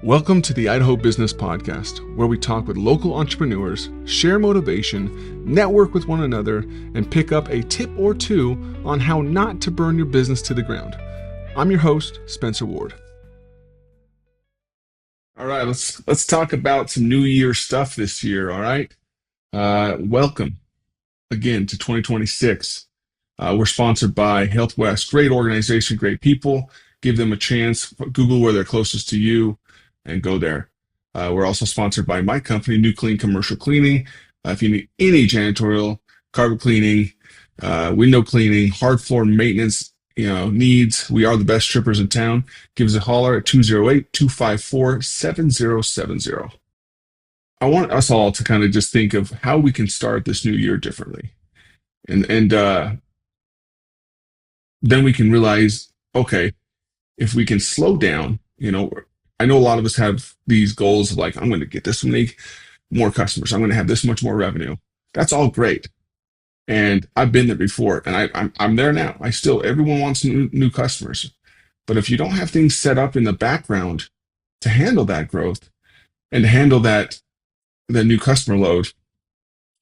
Welcome to the Idaho Business Podcast, where we talk with local entrepreneurs, share motivation, network with one another, and pick up a tip or two on how not to burn your business to the ground. I'm your host, Spencer Ward. All right, let's talk about some New Year stuff this year. All right, welcome again to 2026. We're sponsored by Health West. Great organization, great people. Give them a chance. Google where they're closest to you and go there. We're also sponsored by my company, New Clean Commercial Cleaning. If you need any janitorial, carpet cleaning, window cleaning, hard floor maintenance, needs, we are the best strippers in town. Give us a holler at 208-254-7070. I want us all to kind of just think of how we can start this new year differently. And then we can realize, okay, if we can slow down, I know a lot of us have these goals of like, I'm going to get this many more customers. I'm going to have this much more revenue. That's all great. And I've been there before, and I'm there now. Everyone wants new customers. But if you don't have things set up in the background to handle that growth and to handle the new customer load,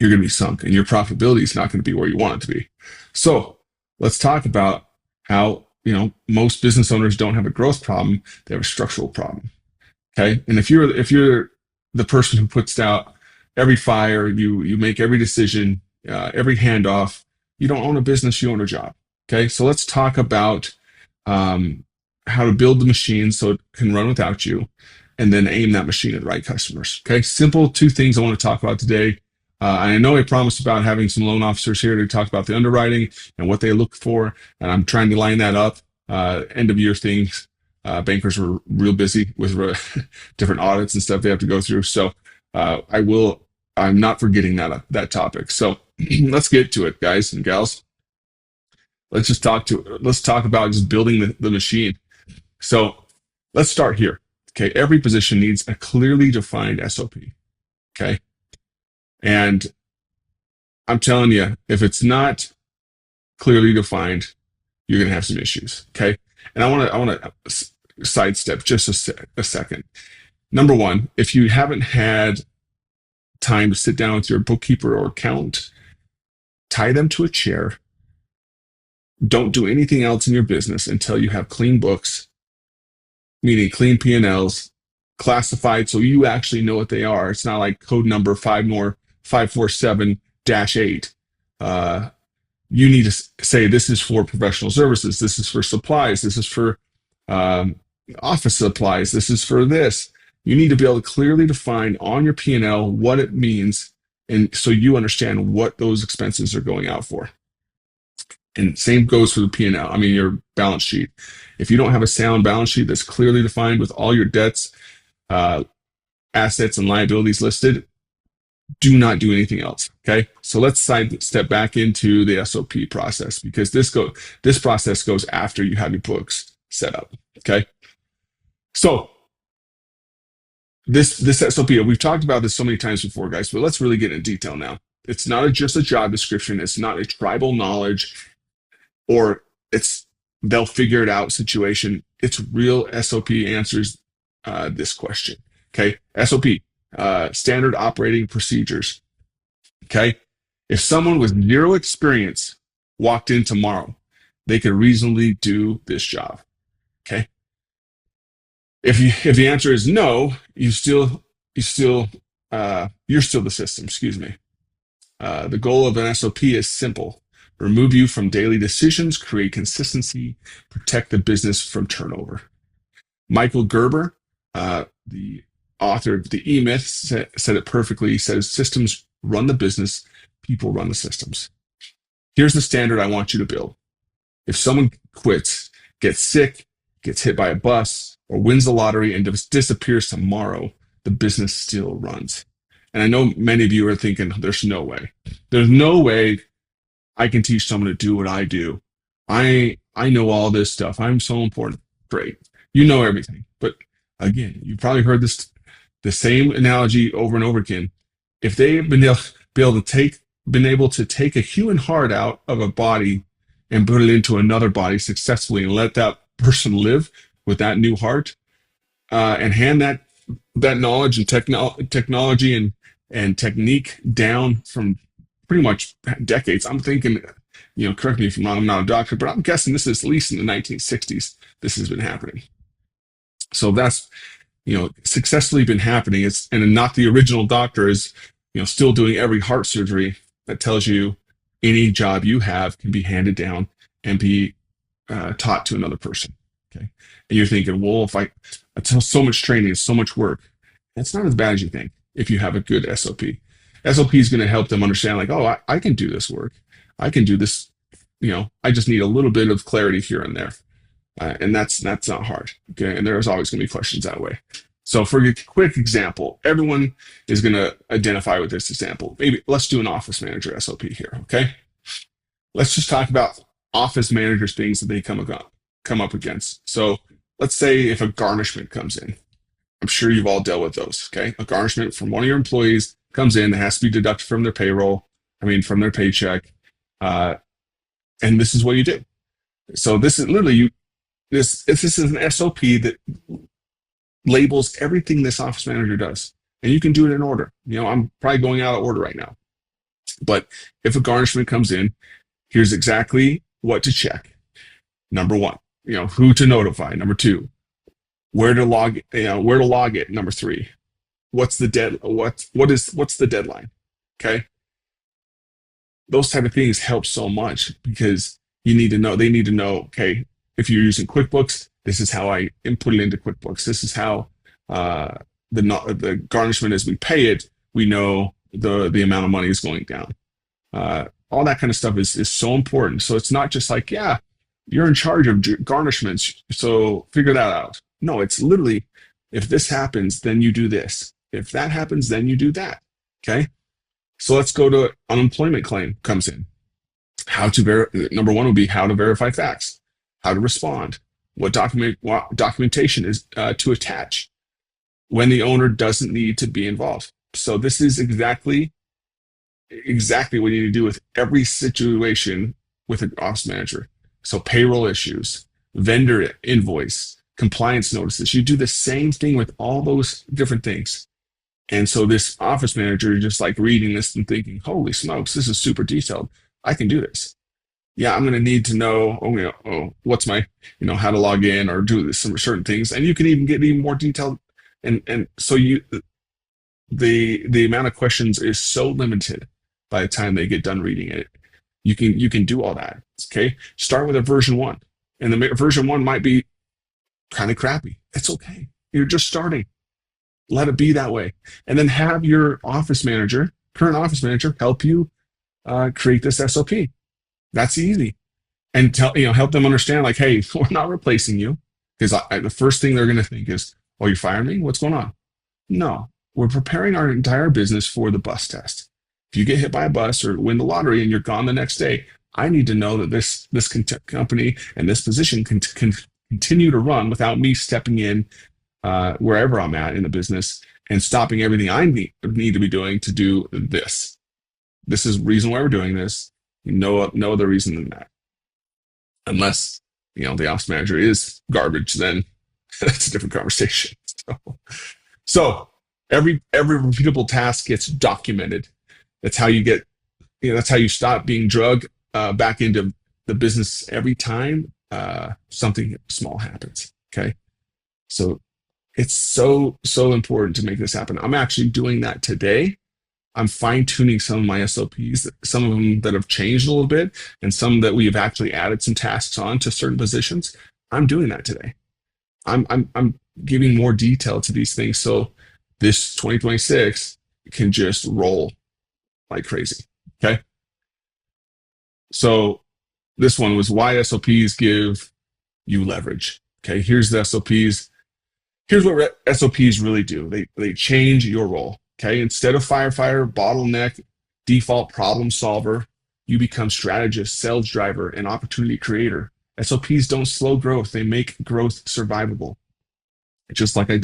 you're going to be sunk, and your profitability is not going to be where you want it to be. So let's talk about how, most business owners don't have a growth problem. They have a structural problem. Okay. And if you're the person who puts out every fire, you make every decision, every handoff, you don't own a business, you own a job. Okay. So let's talk about how to build the machine so it can run without you, and then aim that machine at the right customers. Okay. Simple two things I want to talk about today. I know I promised about having some loan officers here to talk about the underwriting and what they look for, and I'm trying to line that up. End of year things. Bankers were real busy with different audits and stuff they have to go through. So I'm not forgetting that topic. So let's get to it, guys and gals. Let's talk about just building the machine. So let's start here. Okay. Every position needs a clearly defined SOP. Okay. And I'm telling you, if it's not clearly defined, you're going to have some issues. Okay. And I want to sidestep just a second. Number one, if you haven't had time to sit down with your bookkeeper or accountant, tie them to a chair. Don't do anything else in your business until you have clean books, meaning clean P&Ls, classified so you actually know what they are. It's not like code number 547-8. You need to say, this is for professional services. This is for supplies. This is for office supplies. This is for this. You need to be able to clearly define on your P&L what it means, and so you understand what those expenses are going out for. And same goes for the P&L. Your balance sheet. If you don't have a sound balance sheet that's clearly defined with all your debts, assets, and liabilities listed, do not do anything else. Okay. So let's step back into the SOP process, because this process goes after you have your books set up. Okay. So this SOP, we've talked about this so many times before, guys, but let's really get into detail now. It's not just a job description. It's not a tribal knowledge or they'll figure it out situation. It's real SOP answers this question. Okay. SOP. Standard operating procedures. Okay. If someone with zero experience walked in tomorrow, they could reasonably do this job. Okay. If the answer is no, you're still the system. Excuse me. The goal of an SOP is simple: remove you from daily decisions, create consistency, protect the business from turnover. Michael Gerber, the author of the E-Myth, said it perfectly. He says, systems run the business, people run the systems. Here's the standard I want you to build. If someone quits, gets sick, gets hit by a bus, or wins the lottery and disappears tomorrow, the business still runs. And I know many of you are thinking, there's no way. There's no way I can teach someone to do what I do. I know all this stuff. I'm so important. Great. You know everything. But again, you've probably heard the same analogy over and over again. If they've been able to take a human heart out of a body and put it into another body successfully and let that person live with that new heart, and hand that knowledge and technology and technique down from pretty much decades. I'm thinking, correct me if I'm wrong, I'm not a doctor, but I'm guessing this is at least in the 1960s. This has been happening. So that's successfully been happening. It's and not the original doctor is still doing every heart surgery. That tells you any job you have can be handed down and be taught to another person. Okay, and you're thinking, well, if I so much training, so much work, it's not as bad as you think if you have a good SOP. SOP is going to help them understand, like, oh, I can do this work. I can do this. I just need a little bit of clarity here and there. And that's not hard. Okay. And there's always going to be questions that way. So for a quick example, everyone is going to identify with this example. Maybe let's do an office manager SOP here. Okay. Let's just talk about office managers, things that they come up against. So let's say if a garnishment comes in, I'm sure you've all dealt with those. Okay. A garnishment from one of your employees comes in, it has to be deducted from their payroll. From their paycheck. And this is what you do. So this is literally this is an SOP that labels everything this office manager does, and you can do it in order. I'm probably going out of order right now, but if a garnishment comes in, here's exactly what to check. Number one, who to notify. Number two, where to log it. Number three, what's the deadline? Okay, those type of things help so much because they need to know. Okay, if you're using QuickBooks, this is how I input it into QuickBooks. This is how the garnishment, as we pay it, we know the amount of money is going down. All that kind of stuff is so important. So it's not just like, yeah, you're in charge of garnishments, so figure that out. No, it's literally, if this happens, then you do this. If that happens, then you do that. Okay. So let's go to unemployment claim comes in. Number one would be how to verify facts, how to respond, what documentation is to attach when the owner doesn't need to be involved. So this is exactly what you need to do with every situation with an office manager. So payroll issues, vendor invoice, compliance notices. You do the same thing with all those different things. And so this office manager is just like reading this and thinking, holy smokes, this is super detailed. I can do this. Yeah, I'm going to need to know, what's my, how to log in or do some certain things. And you can even get even more detailed. And so the amount of questions is so limited by the time they get done reading it. You can do all that. Okay. Start with a version 1. And the version 1 might be kind of crappy. It's okay. You're just starting. Let it be that way. And then have your current office manager, help you create this SOP. That's easy. And help them understand, like, hey, we're not replacing you. Because the first thing they're going to think is, oh, you're firing me? What's going on? No, we're preparing our entire business for the bus test. If you get hit by a bus or win the lottery and you're gone the next day, I need to know that this company and this position can continue to run without me stepping in wherever I'm at in the business and stopping everything I need to be doing to do this. This is the reason why we're doing this. No other reason than that. Unless, the office manager is garbage, then that's a different conversation. So every repeatable task gets documented. That's how you get, that's how you stop being drugged back into the business every time something small happens. Okay. So it's so important to make this happen. I'm actually doing that today. I'm fine-tuning some of my SOPs, some of them that have changed a little bit, and some that we have actually added some tasks on to certain positions. I'm doing that today. I'm giving more detail to these things so this 2026 can just roll like crazy. Okay. So this one was why SOPs give you leverage. Okay. Here's the SOPs. Here's what SOPs really do. They change your role. Okay. Instead of firefighter, bottleneck, default problem solver, you become strategist, sales driver, and opportunity creator. SOPs don't slow growth. They make growth survivable. Just like I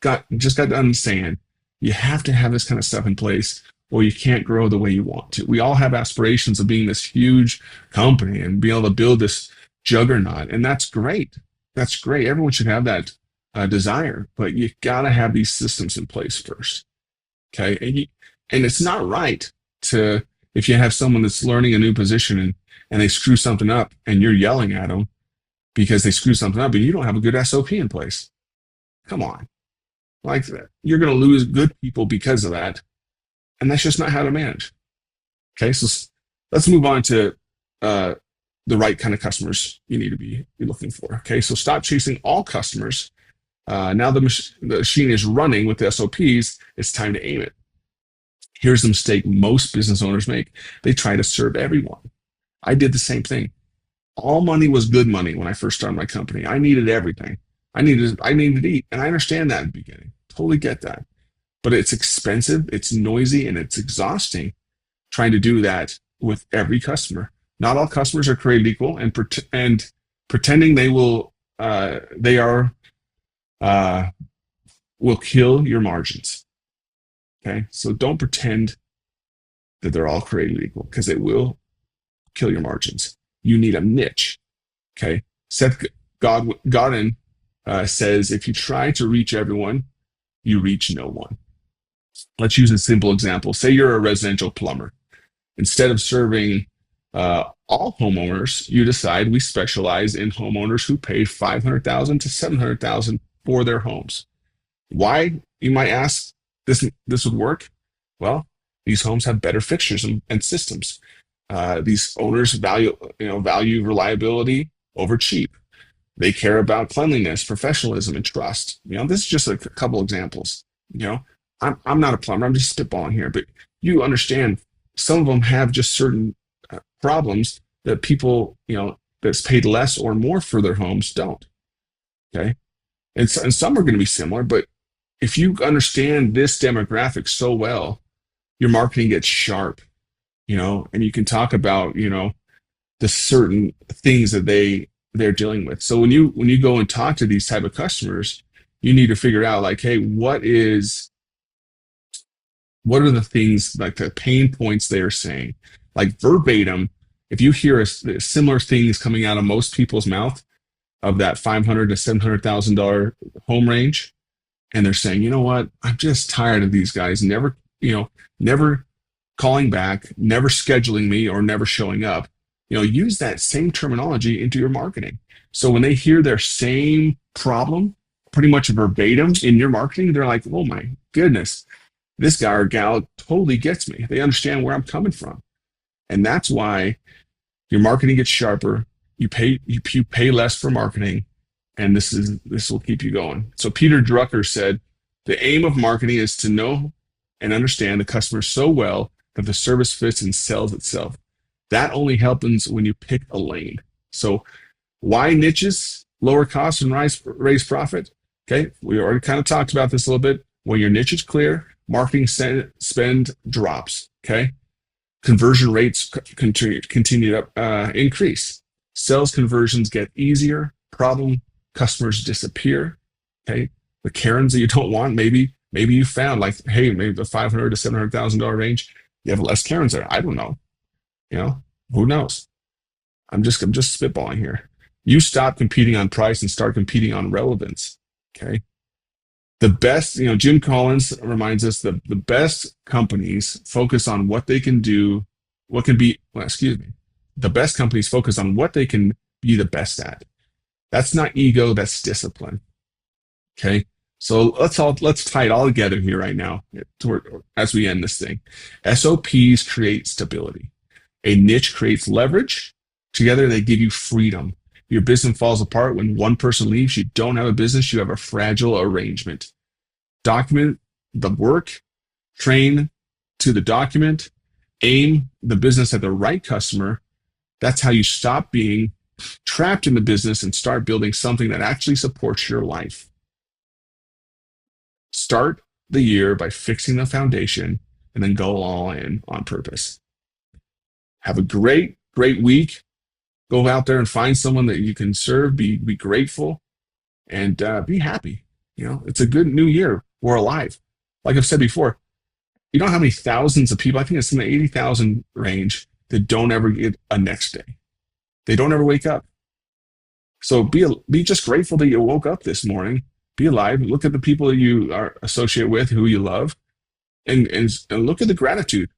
got done saying, you have to have this kind of stuff in place or you can't grow the way you want to. We all have aspirations of being this huge company and being able to build this juggernaut. And that's great. That's great. Everyone should have that desire, but you got to have these systems in place first. Okay. And it's not right to, if you have someone that's learning a new position and they screw something up and you're yelling at them because they screw something up and you don't have a good SOP in place. Come on. Like you're going to lose good people because of that. And that's just not how to manage. Okay. So let's move on to the right kind of customers you need to be looking for. Okay. So stop chasing all customers. Now the machine is running with the SOPs. It's time to aim it. Here's the mistake most business owners make. They try to serve everyone. I did the same thing. All money was good money when I first started my company. I needed everything. I needed to eat. And I understand that in the beginning. Totally get that. But it's expensive, it's noisy, and it's exhausting trying to do that with every customer. Not all customers are created equal, and pretending will kill your margins. Okay, so don't pretend that they're all created equal because it will kill your margins. You need a niche. Okay, Seth Godin says if you try to reach everyone, you reach no one. Let's use a simple example. Say you're a residential plumber. Instead of serving all homeowners, you decide we specialize in homeowners who pay $500,000 to $700,000 for their homes. Why, you might ask, this would work? Well, these homes have better fixtures and systems. These owners value reliability over cheap. They care about cleanliness, professionalism, and trust. This is just a couple examples. I'm not a plumber. I'm just spitballing here, but you understand some of them have just certain problems that people, that's paid less or more for their homes don't. Okay. And some are going to be similar, but if you understand this demographic so well, your marketing gets sharp, and you can talk about, the certain things that they're dealing with. So when you go and talk to these type of customers, you need to figure out like, hey, what are the things, like the pain points they are saying, like verbatim. If you hear similar things coming out of most people's mouth of that $500,000 to $700,000 home range, and they're saying, you know what, I'm just tired of these guys never calling back, never scheduling me, or never showing up. Use that same terminology into your marketing. So when they hear their same problem, pretty much verbatim in your marketing, they're like, oh my goodness, this guy or gal totally gets me. They understand where I'm coming from. And that's why your marketing gets sharper. You pay less for marketing, and this will keep you going. So Peter Drucker said, the aim of marketing is to know and understand the customer so well that the service fits and sells itself. That only happens when you pick a lane. So why niches? Lower costs and raise profit. Okay, we already kind of talked about this a little bit. When your niche is clear, marketing spend drops. Okay, conversion rates continue to increase. Sales conversions get easier. Problem customers disappear. Okay, the Karens that you don't want, maybe you found like, hey, maybe the $500,000 to $700,000 range, you have less Karens there. I don't know. Who knows? I'm just spitballing here. You stop competing on price and start competing on relevance. Okay. The best, Jim Collins reminds us the best companies focus on what they can do, the best companies focus on what they can be the best at. That's not ego, that's discipline. Okay. So let's tie it all together here right now as we end this thing. SOPs create stability. A niche creates leverage. Together, they give you freedom. Your business falls apart when one person leaves. You don't have a business. You have a fragile arrangement. Document the work, train to the document, aim the business at the right customer. That's how you stop being trapped in the business and start building something that actually supports your life. Start the year by fixing the foundation and then go all in on purpose. Have a great week. Go out there and find someone that you can serve, be grateful, and be happy. It's a good new year. We're alive. Like I've said before, you know how many thousands of people, I think it's in the 80,000 range, that don't ever get a next day. They don't ever wake up. So be just grateful that you woke up this morning, be alive. Look at the people you are associate with, who you love, and look at the gratitude.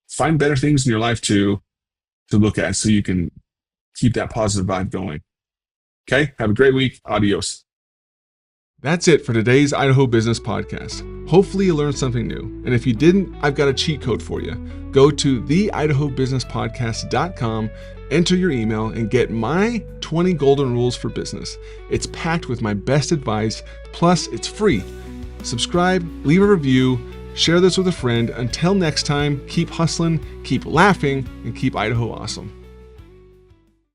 Find better things in your life to look at, so you can keep that positive vibe going. Okay, have a great week. Adios. That's it for today's Idaho Business Podcast. Hopefully you learned something new. And if you didn't, I've got a cheat code for you. Go to theidahobusinesspodcast.com, enter your email, and get my 20 golden rules for business. It's packed with my best advice, plus it's free. Subscribe, leave a review, share this with a friend. Until next time, keep hustling, keep laughing, and keep Idaho awesome.